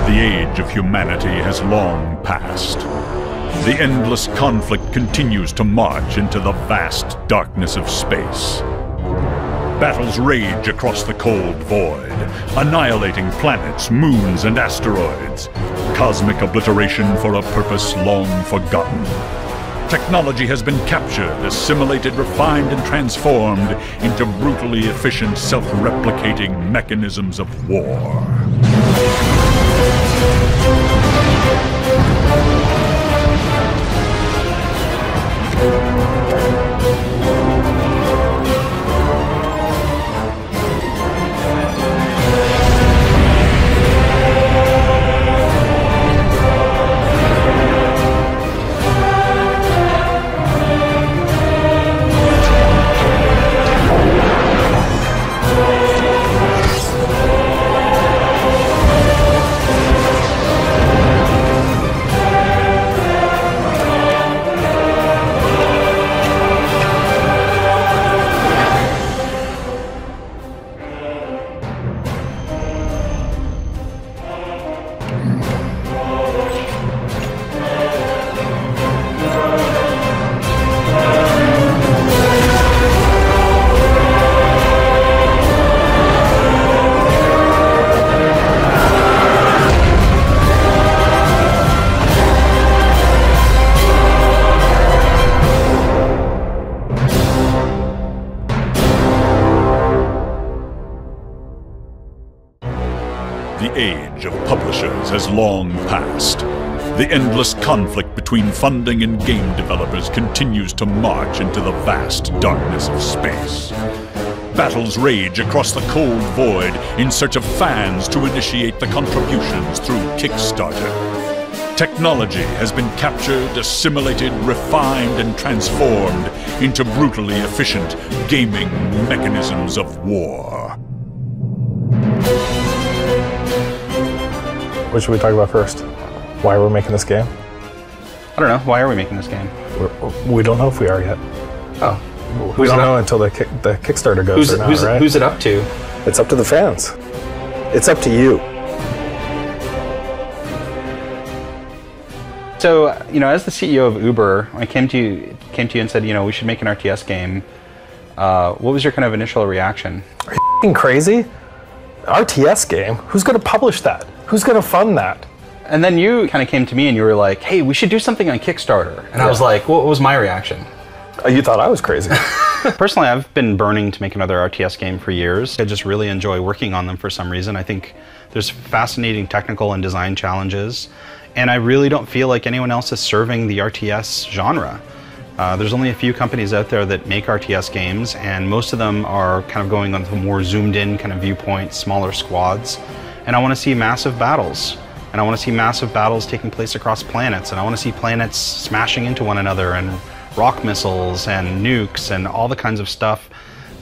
The age of humanity has long passed. The endless conflict continues to march into the vast darkness of space. Battles rage across the cold void, annihilating planets, moons, and asteroids. Cosmic obliteration for a purpose long forgotten. Technology has been captured, assimilated, refined, and transformed into brutally efficient, self-replicating mechanisms of war. The age of publishers has long passed. The endless conflict between funding and game developers continues to march into the vast darkness of space. Battles rage across the cold void in search of fans to initiate the contributions through Kickstarter. Technology has been captured, assimilated, refined, and transformed into brutally efficient gaming mechanisms of war. What should we talk about first? Why we're making this game? I don't know. Why are we making this game? We don't know if we are yet. Oh. We don't know until the Kickstarter goes or not, right? Who's it up to? It's up to the fans. It's up to you. So, as the CEO of Uber, I came to you and said, we should make an RTS game. What was your kind of initial reaction? Are you f***ing crazy? RTS game? Who's going to publish that? Who's going to fund that? And then you kind of came to me and you were like, hey, we should do something on Kickstarter. And I was like, what was my reaction? You thought I was crazy. Personally, I've been burning to make another RTS game for years. I just really enjoy working on them for some reason. I think there's fascinating technical and design challenges. And I really don't feel like anyone else is serving the RTS genre. There's only a few companies out there that make RTS games, and most of them are kind of going on the more zoomed in kind of viewpoint, smaller squads. And I want to see massive battles. And I want to see massive battles taking place across planets. And I want to see planets smashing into one another, and rock missiles and nukes and all the kinds of stuff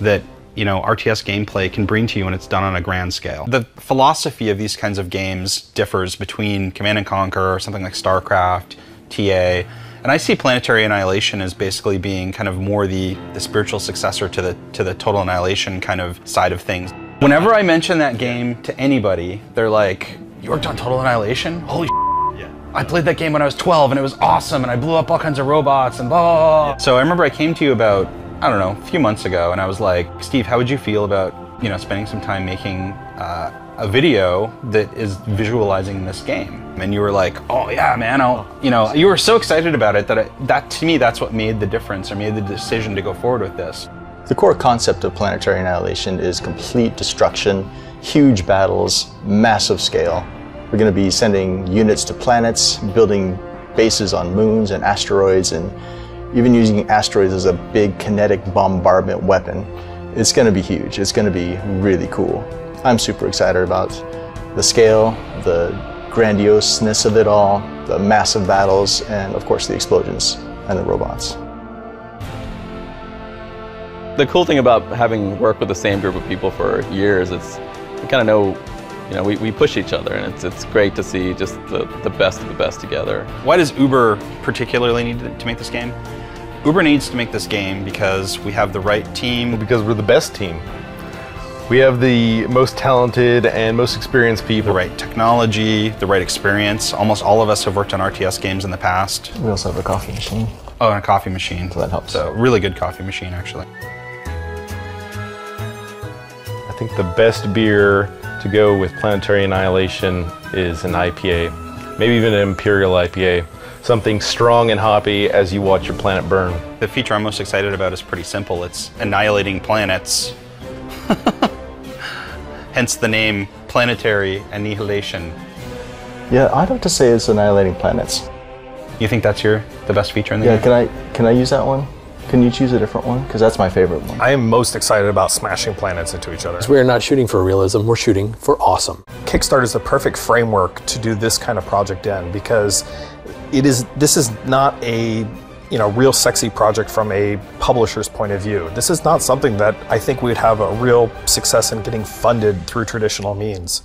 that RTS gameplay can bring to you when it's done on a grand scale. The philosophy of these kinds of games differs between Command & Conquer or something like StarCraft, TA, and I see Planetary Annihilation as basically being kind of more the spiritual successor to the Total Annihilation kind of side of things. Whenever I mention that game to anybody, they're like, you worked on Total Annihilation? Holy yeah. I played that game when I was 12 and it was awesome and I blew up all kinds of robots and blah, blah, blah. Yeah. So I remember I came to you about, I don't know, a few months ago, and I was like, Steve, how would you feel about, spending some time making a video that is visualizing this game? And you were like, oh yeah, man, you were so excited about it that to me, that's what made the difference, or made the decision to go forward with this. The core concept of Planetary Annihilation is complete destruction, huge battles, massive scale. We're going to be sending units to planets, building bases on moons and asteroids, and even using asteroids as a big kinetic bombardment weapon. It's going to be huge. It's going to be really cool. I'm super excited about the scale, the grandioseness of it all, the massive battles, and of course the explosions and the robots. The cool thing about having worked with the same group of people for years is we kind of know, we push each other, and it's great to see just the best of the best together. Why does Uber particularly need to make this game? Uber needs to make this game because we have the right team. Because we're the best team. We have the most talented and most experienced people. The right technology, the right experience. Almost all of us have worked on RTS games in the past. We also have a coffee machine. Oh, and a coffee machine. So that helps. So really good coffee machine, actually. I think the best beer to go with Planetary Annihilation is an IPA. Maybe even an Imperial IPA. Something strong and hoppy as you watch your planet burn. The feature I'm most excited about is pretty simple. It's annihilating planets. Hence the name Planetary Annihilation. Yeah, I'd have to say it's annihilating planets. You think that's the best feature in the Yeah, game? can I use that one? Can you choose a different one? Because that's my favorite one. I am most excited about smashing planets into each other. We're not shooting for realism, we're shooting for awesome. Kickstarter is the perfect framework to do this kind of project in, because this is not a real sexy project from a publisher's point of view. This is not something that I think we would have a real success in getting funded through traditional means.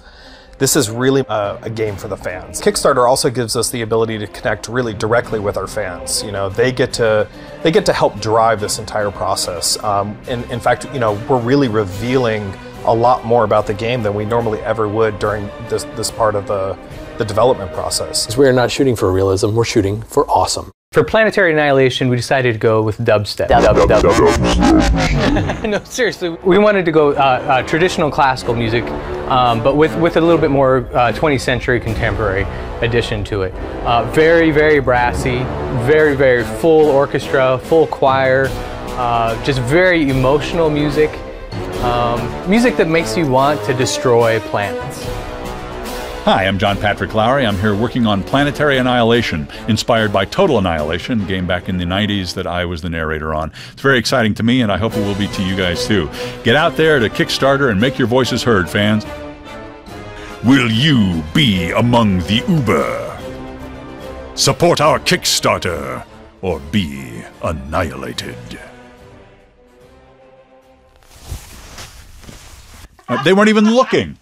This is really a game for the fans. Kickstarter also gives us the ability to connect really directly with our fans. They get to help drive this entire process. In fact, we're really revealing a lot more about the game than we normally ever would during this part of the development process. We're not shooting for realism, we're shooting for awesome. For Planetary Annihilation, we decided to go with dubstep. No, seriously, we wanted to go traditional classical music, but with a little bit more 20th century contemporary addition to it. Very, very brassy, very, very full orchestra, full choir, just very emotional music. Music that makes you want to destroy planets. Hi, I'm John Patrick Lowry. I'm here working on Planetary Annihilation, inspired by Total Annihilation, a game back in the 90s that I was the narrator on. It's very exciting to me, and I hope it will be to you guys too. Get out there to Kickstarter and make your voices heard, fans. Will you be among the Uber? Support our Kickstarter, or be annihilated. They weren't even looking.